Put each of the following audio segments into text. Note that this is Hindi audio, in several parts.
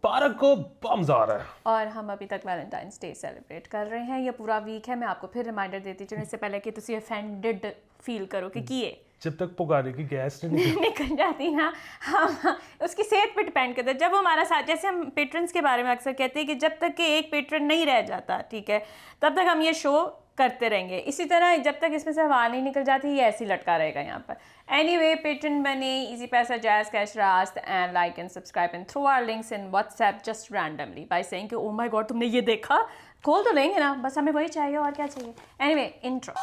पार्क को बम्स आ रहा है। और हम अभी तक वैलेंटाइंस डे सेलिब्रेट कर रहे हैं। ये पूरा वीक है। मैं आपको फिर रिमाइंडर देती चलूं इससे पहले कि तुसी ऑफेंडेड फील करो कि किए जब तक पुकारे की गैस नहीं निकल जाती ना, हम उसकी सेहत पे डिपेंड करता है। जब वो हमारा साथ, जैसे हम पेट्रन्स के बारे में अक्सर कहते हैं कि जब तक कि एक पेट्रन नहीं रह जाता, ठीक है, तब तक हम ये शो करते रहेंगे। इसी तरह जब तक इसमें से हवा नहीं निकल जाती, ये ऐसे ही लटका रहेगा यहाँ पर। एनीवे, पेट्रन बने, Easypaisa, JazzCash, Raast, and like and subscribe and throw our links in WhatsApp just randomly by saying कि ओ माय गॉड तुमने ये देखा, खोल तो लेंगे ना, बस हमें वही चाहिए और क्या चाहिए। Anyway, intro.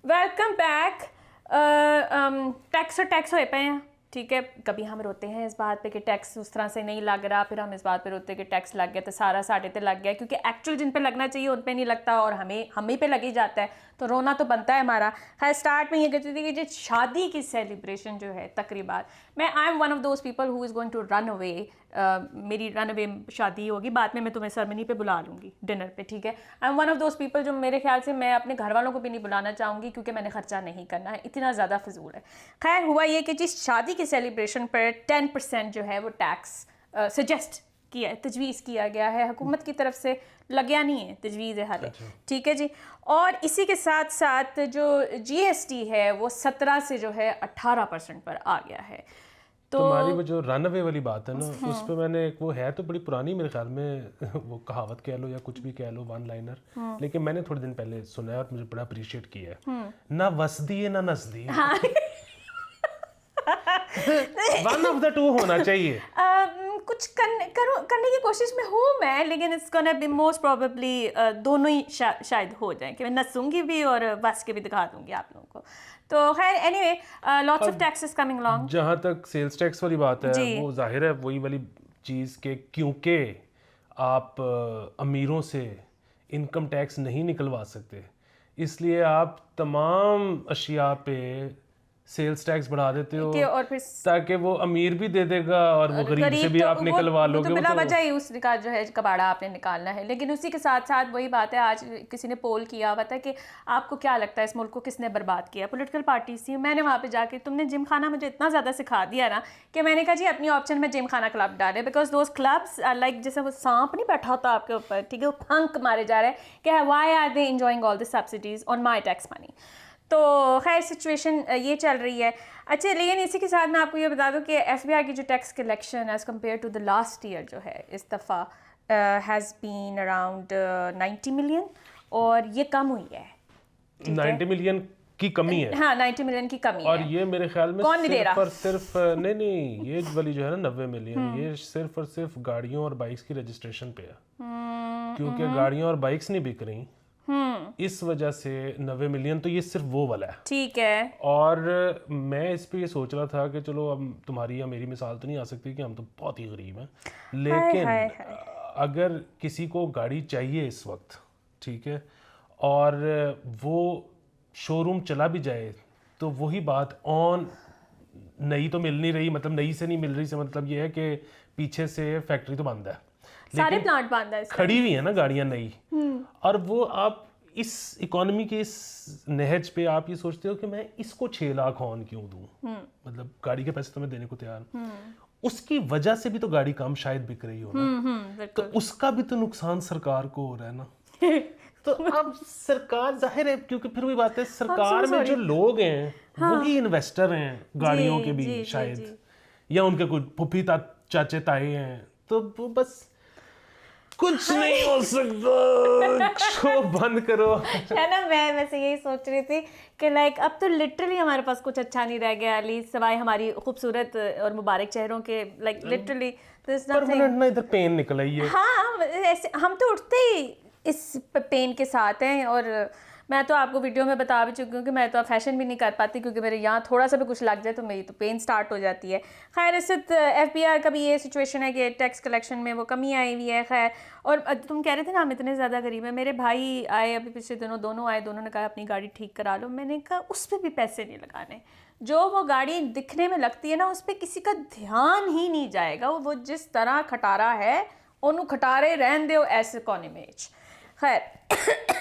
Welcome back. Tax होए पे हैं, ठीक है। कभी हम रोते हैं इस बात पे कि टैक्स उस तरह से नहीं लग रहा, फिर हम इस बात पे रोते हैं कि टैक्स लग गया तो सारा साढ़े पे लग गया, क्योंकि एक्चुअल जिन पे लगना चाहिए उन पे नहीं लगता और हम ही पे लग ही जाता है, तो रोना तो बनता है हमारा। खैर, स्टार्ट में ये कहती थी कि जो शादी की सेलिब्रेशन जो है, तकरीबात, I am one of those people who is going to run away. मेरी रन अवे शादी होगी, बाद में मैं तुम्हें सेरेमनी पे बुला लूँगी, डिनर पे, ठीक है। आई am one of those people जो मेरे ख्याल से मैं अपने घर वालों को भी नहीं बुलाना चाहूँगी, क्योंकि मैंने खर्चा नहीं करना है, इतना ज़्यादा फजूल है। खैर, हुआ ये कि जिस शादी की सेलिब्रेशन पर 10% जो है वो टैक्स सजेस्ट किया है, तजवीज़ किया गया है हुकूमत की तरफ से, लग नहीं है, तजवीज़ है हाल, ठीक है जी। और इसी के साथ साथ जो GST है वो 17 से जो है 18% पर आ गया है। तो तुम्हारी वो जो रन अवे वाली बात है ना, उस पे मैंने एक, वो है तो बड़ी पुरानी मेरे ख्याल में वो कहावत कह लो या कुछ भी कह लो, वन लाइनर, लेकिन मैंने थोड़े दिन पहले सुना है और मुझे बड़ा अप्रिशिएट किया है। ना वसदी है ना नसदी, वन ऑफ द टू होना चाहिए। कुछ करने की कोशिश में हूँ मैं, लेकिन it's gonna be most probably दोनों ही शायद हो जाए कि मैं नसूंगी भी और बस के भी दिखा दूंगी आप लोगों को। तो खैर, anyway, lots of taxes coming along. जहाँ तक सेल्स टैक्स वाली बात है, वो जाहिर है वही वाली चीज़ के, क्योंकि आप अमीरों से इनकम टैक्स नहीं निकलवा सकते, इसलिए आप तमाम अशिया पे सेल्स टैक्स बढ़ा देते हो, और फिर ताकि वो अमीर भी दे देगा और वो गरीब से भी आप निकलवा लोगे। तो बिला वजह ही उसका जो है कबाड़ा आपने निकालना है। लेकिन उसी के साथ साथ वही बात है, आज किसी ने पोल किया हुआ था कि आपको क्या लगता है इस मुल्क को किसने बर्बाद किया, पॉलिटिकल पार्टीज थी। मैंने वहाँ पे जाके, तुमने जिम खाना मुझे इतना ज़्यादा सिखा दिया ना कि मैंने कहा जी अपनी ऑप्शन में जिम खाना क्लब डाले, बिकॉज दोज क्लब्स लाइक जैसे वो सांप नहीं बैठा होता आपके ऊपर, ठीक है, वो फंक मारे जा रहे हैं कि why are they enjoying all the subsidies on my tax money. तो खैर, सिचुएशन ये चल रही है। अच्छा, लेकिन इसी के साथ मैं आपको ये बता दूं कि FBI की जो tax collection as compare to the last year जो है, इस दफ़ा हैज़ बीन अराउंड 90 मिलियन, और ये कम हुई है। 90 मिलियन की कमी है। हाँ, 90 मिलियन की कमी और है। ये मेरे ख्याल में कौन नहीं दे रहा? सिर्फ नहीं, ये वाली जो है ना 90 मिलियन, ये सिर्फ और सिर्फ गाड़ियों और बाइक्स की रजिस्ट्रेशन पे है, क्योंकि गाड़ियाँ और बाइक्स नहीं बिक रही, इस वजह से 90 मिलियन तो ये सिर्फ वो वाला है, ठीक है। और मैं इस पे ये सोच रहा था कि चलो अब तुम्हारी या मेरी मिसाल तो नहीं आ सकती कि हम तो बहुत ही गरीब हैं, लेकिन अगर किसी को गाड़ी चाहिए इस वक्त, ठीक है, और वो शोरूम चला भी जाए, तो वही बात ऑन नई तो मिल नहीं रही, मतलब नई से नहीं मिल रही से मतलब ये है कि पीछे से फैक्ट्री तो बंद है, सारे प्लांट बंद है, खड़ी हुई है ना गाड़ियां नई, और वो आप इस इकोनॉमी के इस नहज पे आप ये सोचते हो कि मैं इसको 6 लाख ऑन क्यों दूं, मतलब गाड़ी के पैसे तो मैं देने को तैयार हूं, उसकी वजह से भी तो गाड़ी कम शायद बिक रही हो ना, तो उसका भी तो नुकसान सरकार को हो रहा है ना। तो अब सरकार, जाहिर है, क्योंकि फिर वही बात है, सरकार में जो लोग हैं वही इन्वेस्टर हैं गाड़ियों के भी शायद, या उनके कोई फुफी चाचे ताए हैं, तो वो बस कुछ नहीं हो सकता, शो बंद करो, है ना। मैं वैसे यही सोच रही थी कि लाइक अब तो लिटरली हमारे पास कुछ अच्छा नहीं रह गया, अली, सवाए हमारी खूबसूरत और मुबारक चेहरों के, लाइक लिटरली परमानेंट ना इधर पेन निकल आई है। हाँ, ऐसे हम तो उठते ही इस पेन के साथ हैं, और मैं तो आपको वीडियो में बता भी चुकी हूँ कि मैं तो अब फैशन भी नहीं कर पाती, क्योंकि मेरे यहाँ थोड़ा सा भी कुछ लग जाए तो मेरी तो पेन स्टार्ट हो जाती है। खैर, इससे FBI का भी ये सिचुएशन है कि टैक्स कलेक्शन में वो कमी आई हुई है। खैर, और तुम कह रहे थे ना हम इतने ज़्यादा गरीब हैं, मेरे भाई आए अभी पिछले दिनों, दोनों आए, दोनों ने कहा अपनी गाड़ी ठीक करा लो, मैंने कहा उस पर भी पैसे नहीं लगाने, जो वो गाड़ी दिखने में लगती है ना, उस पर किसी का ध्यान ही नहीं जाएगा। वो जिस तरह खटारा है उन्होंने खटारे रहन दो ऐसे कोने में। खैर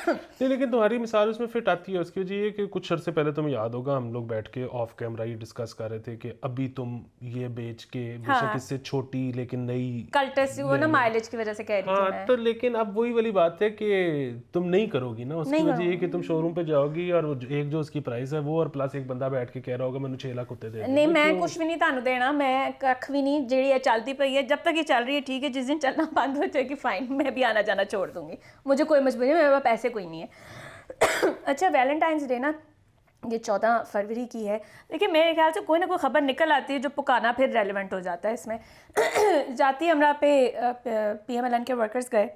नहीं, लेकिन तुम्हारी मिसाल उसमें फिट आती है। उसकी वजह ये कि कुछ अर्से पहले तुम्हें याद होगा हम लोग बैठ के ऑफ कैमरा ही डिस्कस कर रहे थे कि अभी तुम ये बेच के बेशक इससे छोटी लेकिन नई कल्टस वो ना माइलेज की वजह से कह रही थी हाँ मैं। तो लेकिन अब वही वाली बात है कि तुम नहीं करोगी ना। उसकी वजह ये कि तुम शोरूम पे जाओगी और एक जो उसकी प्राइस है वो, और प्लस एक बंदा बैठ के कह रहा होगा मैंने 6 लाख उत्ते दे नहीं मैं कुछ भी नहीं ਤੁਹਾਨੂੰ देना, मैं कख भी नहीं। जी चलती पई है, जब तक ये चल रही है ठीक है, जिस दिन चलना बंद हो जाएगी फाइन, मैं भी आना जाना छोड़ दूंगी, मुझे कोई मजबूरी नहीं, मेरे पास पैसे कोई नहीं है। अच्छा वैलेंटाइंस डे ना ये 14 फरवरी की है। देखिए मेरे ख्याल से कोई ना कोई ख़बर निकल आती है जो पुकाना फिर रेलिवेंट हो जाता है इसमें। जाती हमरा पे PMLN के वर्कर्स गए,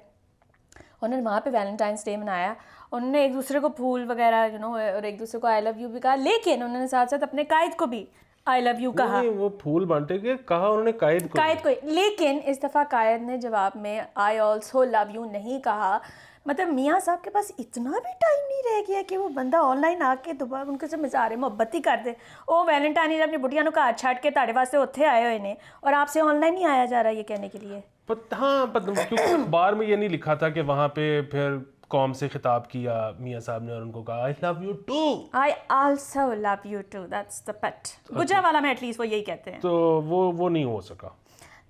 उन्होंने वहाँ पे वैलेंटाइंस डे मनाया, उन्होंने एक दूसरे को फूल वगैरह और एक दूसरे को आई लव यू भी कहा, लेकिन उन्होंने साथ साथ अपने कायद को भी आई लव यू कहा। नहीं, वो फूल बांटे के कहा उन्होंने कायद को, लेकिन इस दफ़ा कायद ने जवाब में आई ऑल्सो लव यू नहीं कहा। मतलब मियाँ साहब के पास इतना भी टाइम नहीं रह गया कि वो बंदा ऑनलाइन आके दोबारा उनके से मज़ारे मोहब्बत ही कर दे। वो वैलेंटाइन अपनी बुढ़िया घर छड़ के ताड़े वास्ते उत्थे आए हुए ने और आपसे ऑनलाइन नहीं आया जा रहा ये कहने के लिए। हाँ क्योंकि अखबार में ये नहीं लिखा था कि वहाँ पे फिर कौम से खिताब किया मियाँ साहब ने और उनको कहा I love you too, I also love you too, that's the pet. Gujranwala में एटलीस्ट वो यही कहते हैं। तो वो नहीं हो सका।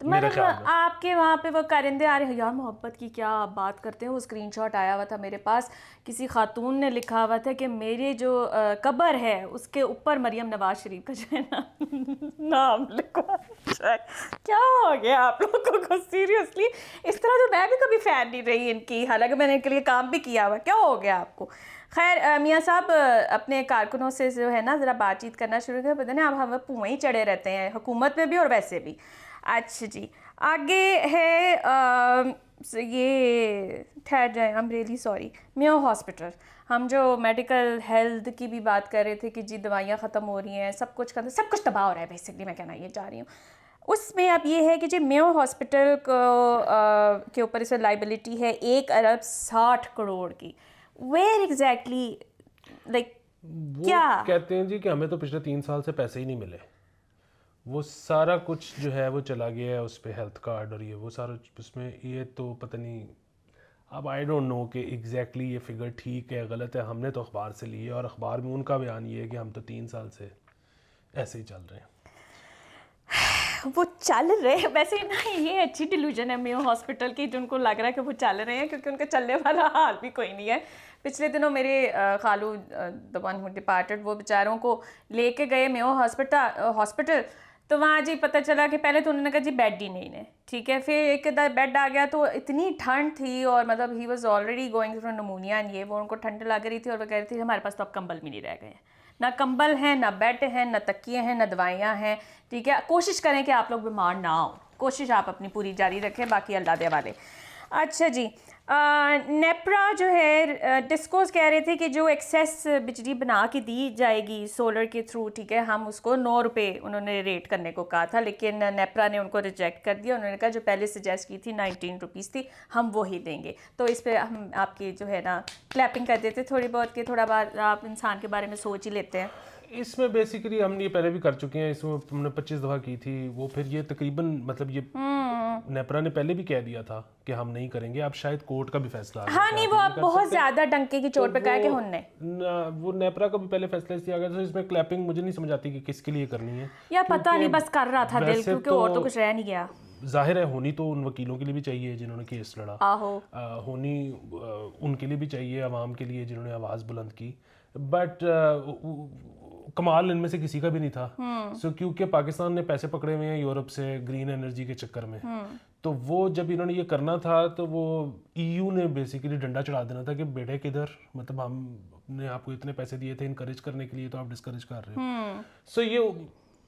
तो मतलब आपके वहाँ पे वो कारिंदे आ रहे हैं यार, मोहब्बत की क्या आप बात करते हैं। वो स्क्रीनशॉट आया हुआ था मेरे पास, किसी खातून ने लिखा हुआ था कि मेरे जो कब्र है उसके ऊपर मरियम नवाज शरीफ का जो है ना नाम लिखवा। क्या हो गया आप लोगों को सीरियसली? इस तरह तो मैं भी कभी फ़ैन नहीं रही इनकी, हालांकि मैंने इनके लिए काम भी किया हुआ। क्या हो गया आपको? खैर मियाँ साहब अपने कारकुनों से जो है ना ज़रा बातचीत करना शुरू कर, पता नहीं आप हमें पुएँ ही चढ़े रहते हैं हुकूमत में भी और वैसे भी। अच्छा जी आगे है ये ठहर जाए, I am really sorry, Mayo hospital. हम जो मेडिकल हेल्थ की भी बात कर रहे थे कि जी दवाइयाँ ख़त्म हो रही हैं, सब कुछ तबाह हो रहा है बेसिकली, मैं कहना ये चाह रही हूँ। उसमें अब ये है कि जी मेयो हॉस्पिटल को के ऊपर इस लाइबिलिटी है 1 अरब 60 करोड़ की। वेयर एग्जैक्टली लाइक क्या कहते हैं जी कि हमें तो पिछले 3 साल से पैसे ही नहीं मिले, वो सारा कुछ जो है वो चला गया है उस पर हेल्थ कार्ड और ये वो सारा उसमें। ये तो पता नहीं, अब आई डोंट नो कि एग्जैक्टली ये फिगर ठीक है गलत है। हमने तो अखबार से लिए और अखबार में उनका बयान ये है कि हम तो 3 साल से ऐसे ही चल रहे हैं। वो चल रहे हैं वैसे ना, ये अच्छी डिल्यूजन है मेयो हॉस्पिटल की जो उनको लग रहा है कि वो चल रहे हैं, क्योंकि उनका चलने वाला हाल भी कोई नहीं है। पिछले दिनों मेरे खालू द वन हू डिपार्टेड वो बेचारों को लेके गए मेयो हॉस्पिटल, तो वहाँ जी पता चला कि पहले तो उन्होंने कहा जी बेड ही नहीं है, ठीक है। फिर एक बेड आ गया तो इतनी ठंड थी और मतलब he was already going through pneumonia and ये वो, उनको ठंड लग रही थी और वो कह रही थी हमारे पास तो अब कंबल भी नहीं रह गए हैं, ना कंबल हैं, ना बेड हैं, ना तकिए हैं, ना दवाइयाँ हैं, ठीक है। कोशिश करें कि आप लोग बीमार ना हो, कोशिश आप अपनी पूरी जारी रखें, बाकी अल्लाह दे वाले। अच्छा जी नेप्रा जो है डिस्कोस कह रहे थे कि जो एक्सेस बिजली बना के दी जाएगी सोलर के थ्रू, ठीक है, हम उसको 9 रुपये उन्होंने रेट करने को कहा था, लेकिन नेप्रा ने उनको रिजेक्ट कर दिया। उन्होंने कहा जो पहले सजेस्ट की थी 19 रुपीज़ थी, हम वो ही देंगे। तो इस पर हम आपकी जो है ना क्लैपिंग कर देते थोड़ी बहुत कि थोड़ा बहुत आप इंसान के बारे में सोच ही लेते हैं। इसमें बेसिकली हम ये पहले भी कर चुके हैं, इसमें हमने 25 दफ़ा की थी वो, फिर ये तकरीबन मतलब ये नेपरा ने पहले भी कह दिया था कि हम नहीं करेंगे। अब शायद कोर्ट का भी फैसला आ गया। हाँ नहीं वो आप बहुत ज़्यादा डंके की चोट पे कहा कि उन्होंने वो नेपरा का भी पहले फैसला दिया गया था। इसमें क्लैपिंग मुझे नहीं समझ आती कि किसके लिए करनी है, या पता नहीं बस कर रहा था दिल, क्योंकि और तो कुछ रह नहीं गया। जाहिर है होनी तो उन वकीलों के लिए भी चाहिए जिन्होंने केस लड़ा, होनी उनके लिए भी चाहिए, आवाम के लिए जिन्होंने आवाज़ बुलंद की, बट कमाल इनमें से किसी का भी नहीं था। सो क्योंकि पाकिस्तान ने पैसे पकड़े हुए हैं यूरोप से ग्रीन एनर्जी के चक्कर में, तो वो जब इन्होंने ये करना था तो वो EU ने बेसिकली डंडा चढ़ा देना था कि बेटे किधर, मतलब हमने आपको इतने पैसे दिए थे इनकरेज करने के लिए तो आप डिस्करेज कर रहे हो। सो ये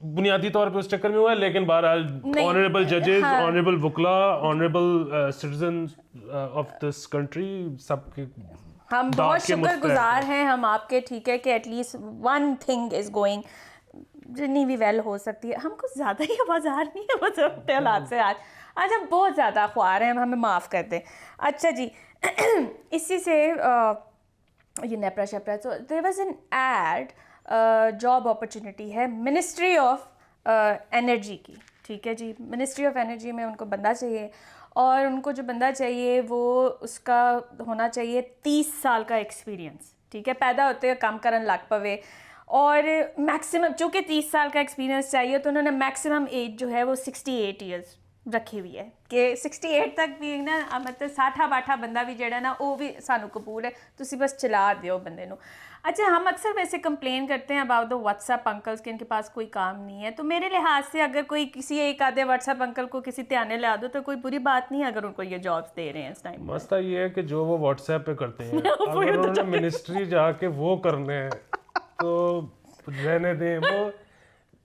बुनियादी तौर पे उस चक्कर में हुआ है, लेकिन बहरहाल ऑनरेबल जजेस, ऑनरेबल वकला, honourable citizen of this country, सबके हम बहुत शुक्रगुजार हैं हम आपके, ठीक है, कि at least one thing is going जितनी भी वेल हो सकती है। हमको ज़्यादा ही आवाज़ार नहीं है मतलब हालात से आज हम बहुत ज़्यादा ख्वार हैं, हमें माफ़ कर दें। अच्छा जी इसी से ये नेपरा शेपरा, तो there was an ad job opportunity है मिनिस्ट्री ऑफ एनर्जी की, ठीक है जी। मिनिस्ट्री ऑफ एनर्जी में उनको बंदा चाहिए, और उनको जो बंदा चाहिए वो उसका होना चाहिए 30 साल का एक्सपीरियंस, ठीक है। पैदा होते हुए काम करन लग पवे, और मैक्सिमम चूँकि 30 साल का एक्सपीरियंस चाहिए तो उन्होंने मैक्सिमम एज जो है वो 68 ईयर्स रखी हुई है कि 68 तक भी ना, मतलब 60-62 बंदा भी जेड़ा ना वो भी सानू कबूल है, तुसी बस चला दियो बंदे नू। अच्छा, हम अक्सर वैसे कंप्लेन करते हैं अबाउट द व्हाट्सएप अंकल्स कि इनके पास कोई काम नहीं है, तो मेरे लिहाज से अगर कोई किसी एक आधे व्हाट्सएप अंकल को किसी ध्यान ला दो तो कोई बुरी बात नहीं है अगर उनको ये जॉब्स दे रहे हैं इस टाइम। मसला ये है कि जो वो व्हाट्सएप पे करते हैं अगर उन्होंने मिनिस्ट्री जाके वो करने हैं तो रहने दें। वो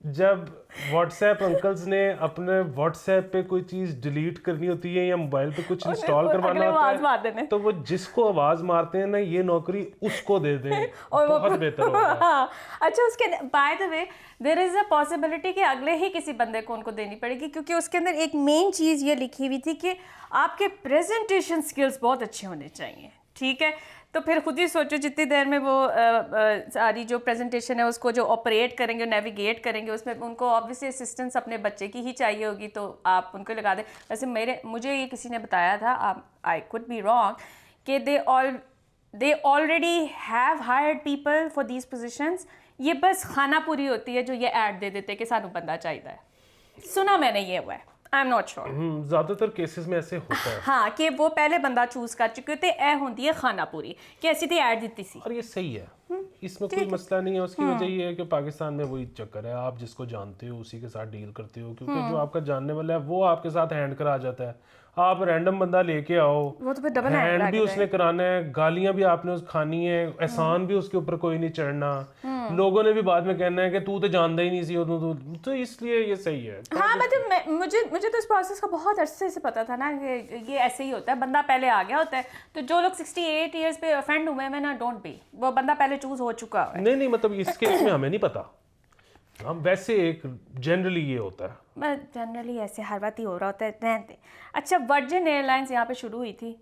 जब व्हाट्सएप अंकल्स ने अपने व्हाट्सएप पे कोई चीज़ डिलीट करनी होती है या मोबाइल पे कुछ इंस्टॉल करवाना होता है तो वो जिसको आवाज़ मारते हैं ना, ये नौकरी उसको दे दें, बहुत बेहतर होगा। हाँ, अच्छा, उसके by the way there is a possibility कि अगले ही किसी बंदे को उनको देनी पड़ेगी, क्योंकि उसके अंदर एक मेन चीज़ ये लिखी हुई थी कि आपके प्रेजेंटेशन स्किल्स बहुत अच्छे होने चाहिए, ठीक है। तो फिर खुद ही सोचो जितनी देर में वो सारी जो प्रेजेंटेशन है उसको जो ऑपरेट करेंगे, नेविगेट करेंगे, उसमें उनको ऑब्वियसली असिस्टेंस अपने बच्चे की ही चाहिए होगी, तो आप उनको लगा दें। वैसे मुझे ये किसी ने बताया था, आई कुड बी रॉन्ग, कि they already have hired people for these positions, ये बस खाना पूरी होती है जो ये ऐड दे देते कि सानू बंदा चाहिए। सुना मैंने ये हुआ है, आई एम नॉट श्योर। ज़्यादातर केसेस में ऐसे होता है। हाँ, कि वो पहले बंदा चूज कर चुके थे, ए होती है खाना पूरी कि ऐसी थी ऐड दी सी, और ये सही है, इसमें कोई मसला नहीं है। उसकी वजह ये है कि पाकिस्तान में वही चक्कर है, आप जिसको जानते हो उसी के साथ डील करते हो, क्योंकि जो आपका जानने वाला है वो आपके साथ हैंड करा जाता है। आप रैंडम बंदा लेके आओ, वो तो फिर डबल हैंड भी उसने कराना है, गालियां भी आपने उस खानी है, एहसान भी उसके ऊपर कोई नहीं चढ़ना, लोगों ने भी बाद में कहना है कि तू तो जानता ही नहीं सी, तो इसलिए ये सही है। हाँ, मतलब मुझे तो इस प्रोसेस का बहुत अरसे से पता था ना कि ये ऐसे ही होता है, बंदा पहले आ गया होता है। तो जो लोग 68 ईयर्स पे ऑफेंड हुए हैं ना, डोंट बी, वो बंदा पहले चूज हो चुका है। नहीं, मतलब इस केस में हमें नहीं पता, हम वैसे एक जनरली ये होता है, जनरली ऐसे हर बात ही हो रहा होता है, रहते। अच्छा, वर्जिन एयरलाइंस यहाँ पे शुरू हुई थी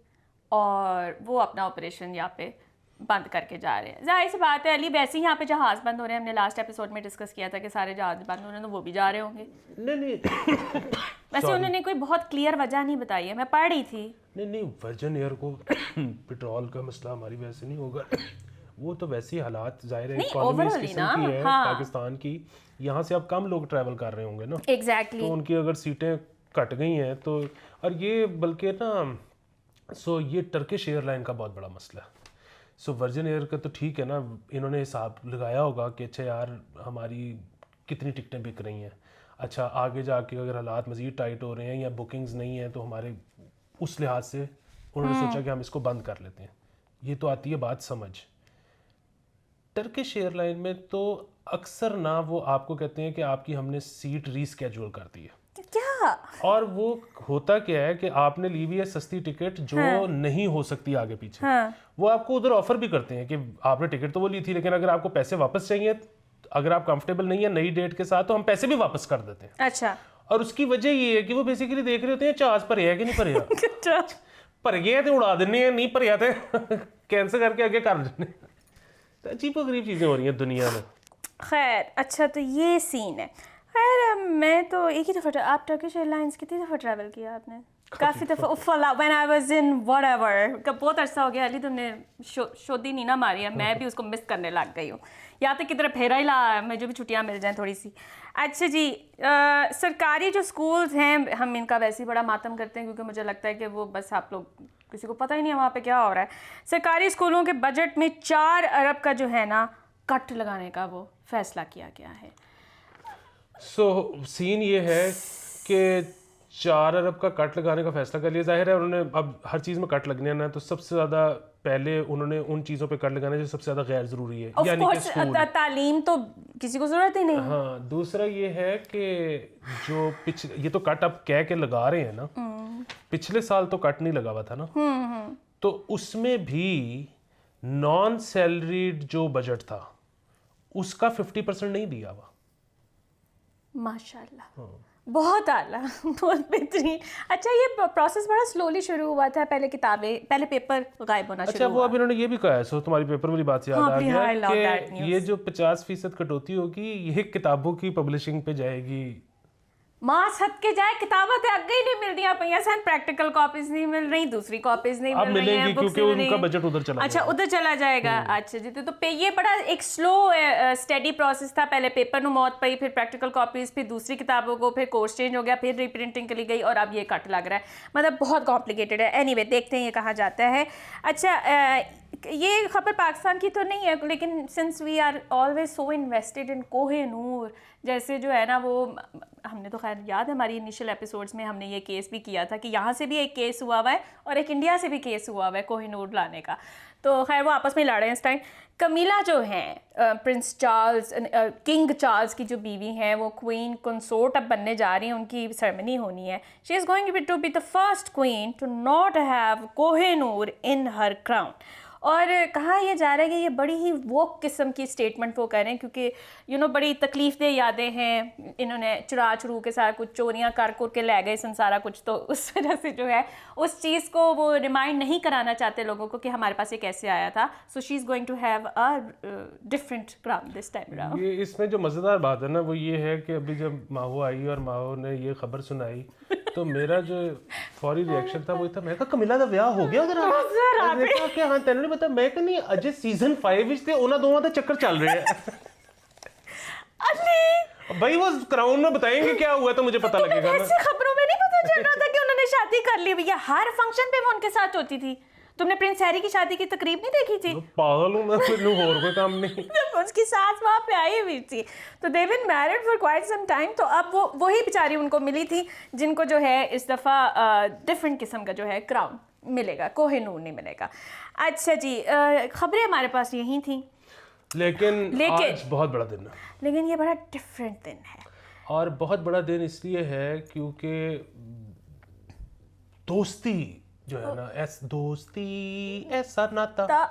और वो अपना ऑपरेशन यहाँ पे बंद करके जा रहे हैं। जाहिर सी बात है, अली वैसे ही यहाँ पे जहाज़ बंद हो रहे हैं, हमने लास्ट एपिसोड में डिस्कस किया था कि सारे जहाज़ बंद हो रहे हैं, तो वो भी जा रहे होंगे। नहीं वैसे उन्होंने कोई बहुत क्लियर वजह नहीं बताई है, मैं पढ़ रही थी। नहीं, वर्जिन एयर को पेट्रोल का मसला हमारी वैसे नहीं होगा, वो तो वैसे ही हालात जाहिर है, इकोनॉमी इस किस्म की है पाकिस्तान की, यहाँ से अब कम लोग ट्रैवल कर रहे होंगे ना, एग्जैक्टली, तो उनकी अगर सीटें कट गई हैं तो, और ये बल्कि ना, सो ये टर्किश एयरलाइन का बहुत बड़ा मसला है। सो वर्जिन एयर का तो ठीक है ना, इन्होंने हिसाब लगाया होगा कि अच्छा यार हमारी कितनी टिकटें बिक रही हैं, अच्छा आगे जाके अगर हालात मज़ीद टाइट हो रहे हैं या बुकिंग्स नहीं हैं तो हमारे उस लिहाज से उन्होंने सोचा कि हम इसको बंद कर लेते हैं। ये तो आती है बात समझ। टर्किश एयरलाइन में तो अक्सर ना वो आपको कहते हैं कि आपकी हमने सीट रीस्केड्यूल कर दी है, क्या, और वो होता क्या है कि आपने ली हुई है सस्ती टिकट जो नहीं हो सकती आगे पीछे, वो आपको उधर ऑफर भी करते हैं कि आपने टिकट तो वो ली थी, लेकिन अगर आपको पैसे वापस चाहिए, अगर आप कंफर्टेबल नहीं है नई डेट के साथ, तो हम पैसे भी वापस कर देते हैं। अच्छा, और उसकी वजह ये है कि वो बेसिकली देख रहे होते हैं जहाज भरे है कि नहीं भरे, भर गए तो उड़ा देने हैं, नहीं भरे थे कैंसिल करके आगे कर देने। तो अजीब गरीब चीज़ें हो रही हैं दुनिया में। खैर, अच्छा, तो ये सीन है। खैर, मैं तो एक ही दफ़ा, आप टर्किश एयरलाइंस कितनी दफ़ा ट्रैवल किया आपने? काफ़ी दफ़ा। When I was in whatever, बहुत अरसा हो गया अली, तुमने शोधी नहीं ना मारी है, मैं भी उसको मिस करने लग गई हूँ, या तो किधर फेरा ही ला, मुझे भी छुट्टियाँ मिल जाएँ थोड़ी सी। अच्छा जी, सरकारी जो स्कूल्स हैं हम इनका वैसे ही बड़ा मातम करते हैं, क्योंकि मुझे लगता है कि वो बस आप लोग किसी को पता ही नहीं है वहाँ पे क्या हो रहा है। सरकारी स्कूलों के बजट में 4 अरब का जो है ना कट लगाने का वो फैसला किया गया है। सीन ये है कि 4 अरब का कट लगाने का फैसला कर लिया। जाहिर है उन्होंने अब हर चीज़ में कट लगने ना, तो सबसे ज़्यादा पहले उन्होंने उन चीज़ों पे कट लगाना जो सबसे ज़्यादा गैर ज़रूरी है, यानी कि स्कूल, तालीम तो किसी को ज़रूरत ही नहीं। हाँ, दूसरा ये है कि जो ये तो कट अब कह के लगा रहे हैं ना, पिछले साल तो कट नहीं लगा हुआ था ना, तो उसमें भी नॉन सैलरीड जो बजट था उसका 50% नहीं दिया हुआ। माशाल्लाह, बहुत आला, बहुत बेहतरीन। अच्छा, ये प्रोसेस बड़ा स्लोली शुरू हुआ था, पहले किताबें, पहले पेपर गायब होना अच्छा, शुरू वो अब इन्होंने ये भी कहा है, सो तुम्हारी पेपर वाली बात से याद हाँ, आ please, I love गया that कि news. ये जो 50% कटौती होगी ये किताबों की पब्लिशिंग पे जाएगी। मां सद के जाए, किताबें तो आगे ही नहीं मिल रही पैया सन, प्रैक्टिकल कॉपीज नहीं मिल रही, दूसरी कॉपीज नहीं अब मिल रही हैं, मिलेंगी बुक्स क्योंकि नहीं मिल उनका रही बजट उधर चला अच्छा, जाएगा। उधर चला जाएगा। अच्छा जी, तो ये बड़ा एक स्लो स्टेडी प्रोसेस था। पहले पेपर नु मौत पई, फिर प्रैक्टिकल कॉपीज, फिर दूसरी किताबों को, फिर कोर्स चेंज हो गया, फिर रीप्रिंटिंग के लिए गई, और अब ये कट लग रहा है। मतलब बहुत कॉम्प्लिकेटेड है। एनीवे, देखते हैं ये कहाँ जाता है। अच्छा, ये खबर पाकिस्तान की तो नहीं है, लेकिन since we are always so invested in Kohinoor, जैसे जो है ना, वो हमने तो खैर याद है हमारी इनिशियल एपिसोड्स में हमने ये केस भी किया था कि यहाँ से भी एक केस हुआ हुआ है और एक इंडिया से भी केस हुआ हुआ है कोहिनूर लाने का। तो खैर वो आपस में लड़ रहे हैं इस टाइम। कमीला जो हैं, प्रिंस चार्ल्स, किंग चार्ल्स की जो बीवी हैं, वो क्वीन कंसोर्ट अब बनने जा रही हैं, उनकी सेरेमनी होनी है। She is going to be the first queen to not have Kohinoor in her crown. और कहा यह जा रहा है कि ये बड़ी ही वोक किस्म की स्टेटमेंट वो कर रहे हैं, क्योंकि बड़ी तकलीफ दे यादें हैं। इन्होंने चुरू के साथ कुछ चोरियां कर के ले गए संसारा कुछ, तो उस वजह से जो है उस चीज़ को वो रिमाइंड नहीं कराना चाहते लोगों को कि हमारे पास ये कैसे आया था। So she is going to have a different crown this time around. ये इसमें जो मज़ेदार बात है ना, वो ये है कि अभी जब माहो आई और माहो ने ये खबर सुनाई, तो मेरा जो फौरी रिएक्शन था वो था, मैं कहा कमिला दा ब्याह हो गया उधर। मैंने कहा कि हाँ, तेरे पता, मैं कहा नहीं, अजय सीजन 5 विच थे उन्हां दोवां दा चक्कर चल रहे हैं। भाई वो क्राउन में बताएंगे क्या हुआ तो मुझे पता लगेगा ना। ऐसी खबरों में नहीं पता चल रहा था कि उन्होंने शादी कर ली। भैया हर फंक्शन पे वो उनके साथ होती थी। तुमने प्रिंस हैरी की शादी की तकरीब नहीं देखी थी? पागल हूं मैं, कोई और कोई काम नहीं। उसकी सास वहाँ पे आई हुई थी, तो they been married for quite some time. तो अब वो वही बेचारी उनको मिली थी जिनको जो है इस दफ़ा डिफरेंट किस्म का जो है क्राउन मिलेगा, कोहिनूर नहीं मिलेगा। अच्छा जी, खबरें हमारे पास यही थी, लेकिन आज बहुत बड़ा दिन है। लेकिन ये बड़ा डिफरेंट दिन है, और बहुत बड़ा दिन इसलिए है क्योंकि दोस्ती जो है ना, दोस्ती ऐसा नाता,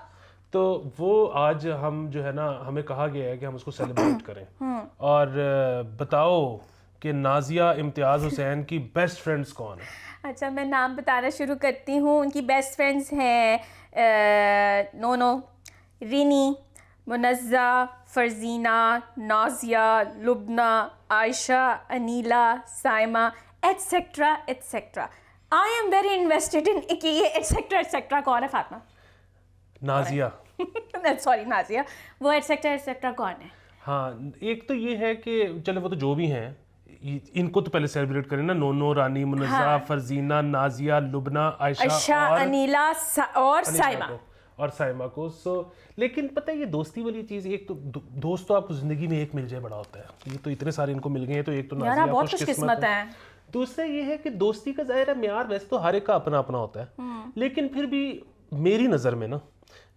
तो वो आज हम जो है ना, हमें कहा गया है कि हम उसको सेलिब्रेट करें। और बताओ कि नाजिया इम्तियाज़ हुसैन की बेस्ट फ्रेंड्स कौन है? अच्छा, मैं नाम बताना शुरू करती हूँ। उनकी बेस्ट फ्रेंड्स हैं Nono, Rini, Munazza, Farzeena, Nazia, Lubna, Ayesha, Anila, Saima, etcetera etcetera. I am very invested in कि ये एटसेट्रा एटसेट्रा कौन है? फातिमा? नाजिया। सॉरी, नाजिया। वो एटसेट्रा एटसेट्रा कौन है? हाँ, एक तो ये है कि चलो वो तो जो भी हैं, इनको तो पहले सेलिब्रेट करें ना, नोनो, रानी, मुनज़्ज़ा, फरजीना, नाजिया, लुबना, आयशा, अनीला और साइमा को। सो लेकिन पता है ये दोस्ती वाली चीज़, एक तो दोस्त तो आपको ज़िंदगी में एक मिल जाए बड़ा होता है। ये तो इतने सारे इनको मिल गए हैं, तो एक तो नाजिया बहुत खुशकिस्मत है। दूसरा ये है कि दोस्ती का ज़ाहिर है म्यार वैसे तो हर एक का अपना अपना होता है, लेकिन फिर भी मेरी नज़र में ना,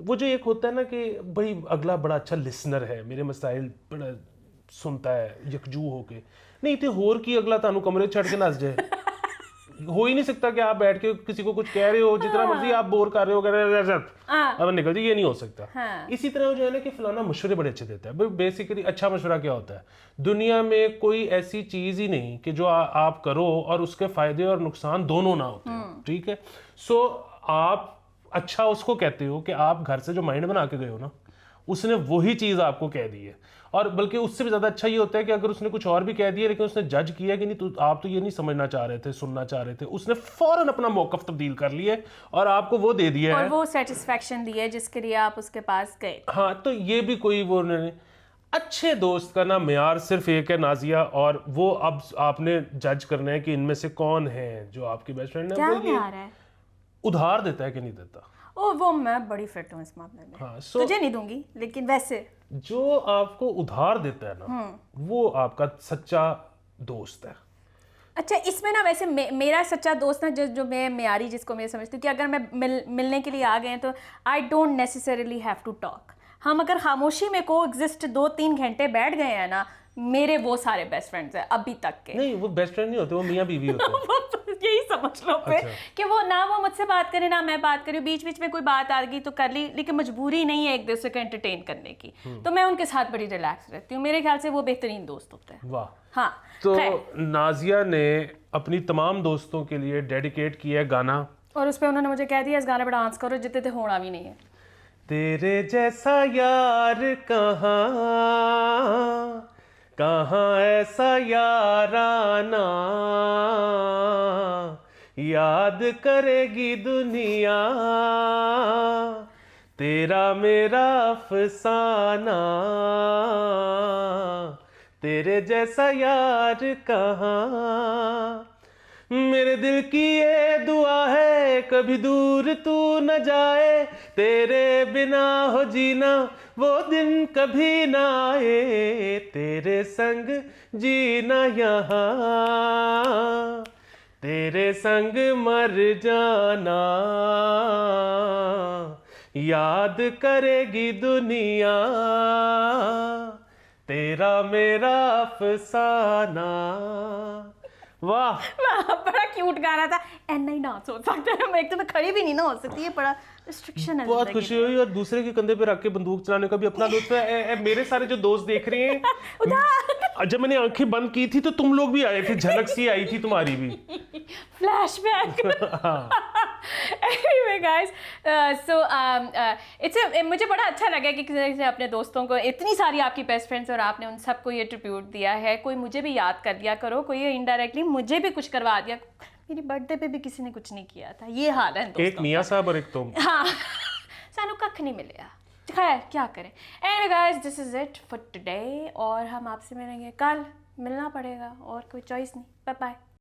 वो जो एक होता है ना कि भाई अगला बड़ा अच्छा लिसनर है, मेरे मसाइल बड़ा सुनता है यकजू होके, नहीं तो होर की अगला तानू कमरे छड़ के नस जाए। हो ही नहीं सकता कि आप बैठ के किसी को कुछ कह रहे हो, जितना मर्जी आप बोर कर रहे हो, अब निकल जाए, ये नहीं हो सकता। इसी तरह जो है ना कि फलाना मशवरे बड़े अच्छे देता है। बेसिकली अच्छा मशवरा क्या होता है? दुनिया में कोई ऐसी चीज़ ही नहीं कि जो आप करो और उसके फायदे और नुकसान दोनों ना होते हैं, ठीक है? सो आप अच्छा उसको कहते हो कि आप घर से जो माइंड बना के गए हो ना, उसने वही चीज़ आपको कह दी है। और बल्कि उससे भी ज़्यादा अच्छा ये होता है कि अगर उसने कुछ और भी कह दिया लेकिन उसने जज किया कि नहीं, तो आप तो ये नहीं समझना चाह रहे थे, सुनना चाह रहे थे, उसने फ़ौरन अपना मौक़िफ़ तब्दील कर लिया और आपको वो दे दिया है, और वो सेटिस्फेक्शन दी है जिसके लिए आप उसके पास गए। हाँ, तो ये भी कोई वो नहीं। अच्छे दोस्त का ना म्यार सिर्फ एक है नाजिया, और वो अब आपने जज करना है कि इनमें से कौन है जो आपकी बेस्ट फ्रेंड है। क्या वो ये उधार देता है कि नहीं देता। ओ, वो मैं बड़ी फिट हूँ इस मामले में। हाँ, तुझे नहीं दूंगी, लेकिन वैसे जो आपको उधार देता है ना, वो आपका सच्चा दोस्त है। अच्छा, इसमें ना वैसे मेरा सच्चा दोस्त ना जो मैं म्यारी जिसको मैं समझती हूँ कि अगर मैं मिलने के लिए आ गए तो I don't necessarily have to talk. हम अगर खामोशी में को एग्जिस्ट 2-3 घंटे बैठ गए हैं ना, मेरे वो सारे बेस्ट फ्रेंड्स हैं अभी तक के। नहीं, वो बेस्ट फ्रेंड नहीं होते, वो मियाँ बीवी होते हैं। यही समझ हौसलों पे कि वो ना वो मुझसे बात करे ना मैं बात करूँ, बीच बीच में कोई बात आ गई तो कर ली, लेकिन मजबूरी नहीं है एक दूसरे को एंटरटेन करने की। तो मैं उनके साथ बड़ी रिलैक्स रहती हूँ, मेरे ख्याल से वो बेहतरीन दोस्त होते हैं। वाह। हाँ तो नाजिया ने अपनी तमाम दोस्तों के लिए डेडिकेट किया है गाना, और उस पर उन्होंने मुझे कह दिया इस गाने पर डांस करो जितने थे होना भी नहीं है। तेरे जैसा यार कहाँ कहाँ ऐसा याराना, याद करेगी दुनिया तेरा मेरा अफसाना, तेरे जैसा यार कहाँ। मेरे दिल की ये दुआ है कभी दूर तू न जाए, तेरे बिना हो जीना वो दिन कभी ना आए, तेरे संग जीना यहाँ तेरे संग मर जाना, याद करेगी दुनिया तेरा मेरा अफसाना। वाह, बड़ा क्यूट गाना था। ऐना ही डांस हो सकता है, मैं एक तो मैं खड़ी भी नहीं ना हो सकती, ये बड़ा रिस्ट्रिक्शन है। बहुत खुशी हुई, और दूसरे के कंधे पे रख के बंदूक चलाने का भी अपना लुत्फ है। मेरे सारे जो दोस्त देख रहे हैं, जब मैंने आंखें बंद की थी तो तुम लोग भी आए थे, झलक सी आई थी तुम्हारी भी। फ्लैशबैक। Anyway guys, मुझे बड़ा अच्छा लगा कि किसी अपने दोस्तों को, इतनी सारी आपकी बेस्ट फ्रेंड्स और आपने उन सबको ये ट्रिब्यूट दिया है। कोई मुझे भी याद कर दिया करो, कोई इनडायरेक्टली मुझे भी कुछ करवा दिया। मेरी बर्थडे पे भी किसी ने कुछ नहीं किया था, ये हाल है दोस्तों। एक मियां साहब और एक तुम। हाँ, सानू कख नहीं मिले, खैर क्या करें। Anyway guys, this is it for today, और हम आपसे मिलेंगे कल, मिलना पड़ेगा और कोई चॉइस नहीं। Bye bye.